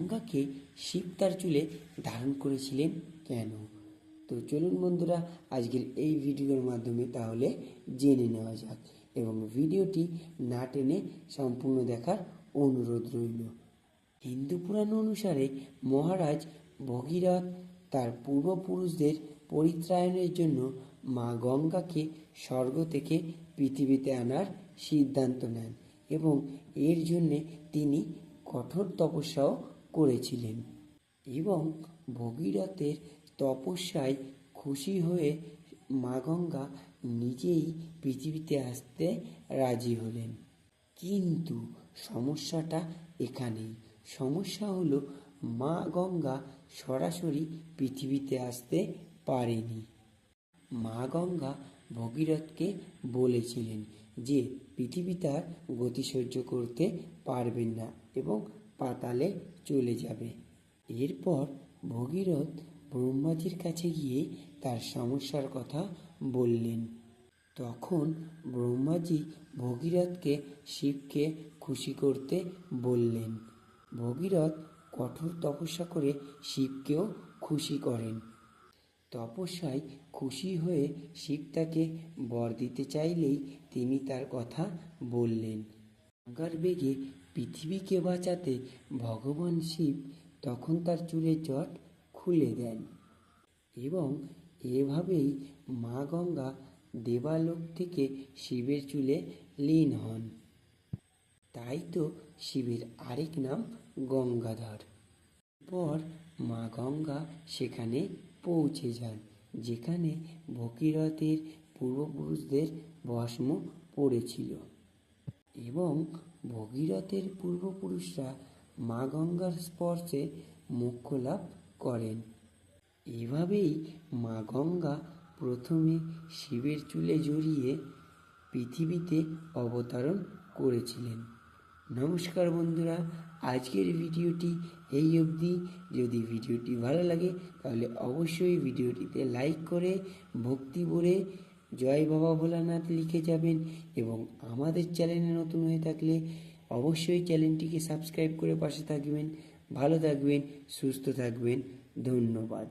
গঙ্গাকে শিব তার চুলে ধারণ করেছিলেন কেন? তো চলুন বন্ধুরা, আজকের এই ভিডিওর মাধ্যমে তাহলে জেনে নেওয়া যাক, এবং ভিডিওটি না টেনে সম্পূর্ণ দেখার অনুরোধ রইল। হিন্দু পুরাণ অনুসারে মহারাজ ভগীরথ তার পূর্বপুরুষদের পরিত্রাণের জন্য মা গঙ্গাকে স্বর্গ থেকে পৃথিবীতে আনার সিদ্ধান্ত নেন, এবং এর জন্যে তিনি কঠোর তপস্যাও করেছিলেন। এবং ভগীরথের তপস্যায় খুশি হয়ে মা গঙ্গা নিজেই পৃথিবীতে আসতে রাজি হলেন। কিন্তু সমস্যাটা এখানেই। সমস্যা হলো মা গঙ্গা সরাসরি পৃথিবীতে আসতে পারেনি। মা গঙ্গা ভগীরথকে বলেছিলেন যে পৃথিবী তার গতি সহ্য করতে পারবেন না এবং পাতালে চলে যাবে। এরপর ভগীরথ ব্রহ্মাজির কাছে গিয়ে তার সমস্যার কথা বললেন। তখন ব্রহ্মাজি ভগীরথকে শিবকে খুশি করতে বললেন। ভগীরথ কঠোর তপস্যা করে শিবকেও খুশি করেন। তপস্যায় খুশি হয়ে শিব তাকে বর দিতে চাইলেই তিনি তার কথা বললেন। গঙ্গার বেগে পৃথিবীকে বাঁচাতে ভগবান শিব তখন তার চুলের জট খুলে দেন, এবং এভাবেই মা গঙ্গা দেবালোক থেকে শিবের চুলে লীন হন। তাই তো শিবের আরেক নাম গঙ্গাধর। পর মা গঙ্গা সেখানে পৌঁছে যান যেখানে ভগীরথের পূর্বপুরুষদের ভস্ম পড়েছিল, এবং ভগীরথের পূর্বপুরুষরা মা গঙ্গার স্পর্শে মোক্ষ লাভ করেন। এভাবেই মা গঙ্গা প্রথমে শিবের চুলে জড়িয়ে পৃথিবীতে অবতরণ করেছিলেন। নমস্কার বন্ধুরা, আজকের ভিডিওটি এই অবধি। যদি ভিডিওটি ভালো লাগে তাহলে অবশ্যই ভিডিওটিতে লাইক করে ভক্তি ভরে জয় বাবা ভোলানাথ লিখে যাবেন, এবং আমাদের চ্যানেলে নতুন হয়ে থাকলে অবশ্যই চ্যানেলটিকে সাবস্ক্রাইব করে পাশে থাকবেন। ভালো থাকবেন, সুস্থ থাকবেন। ধন্যবাদ।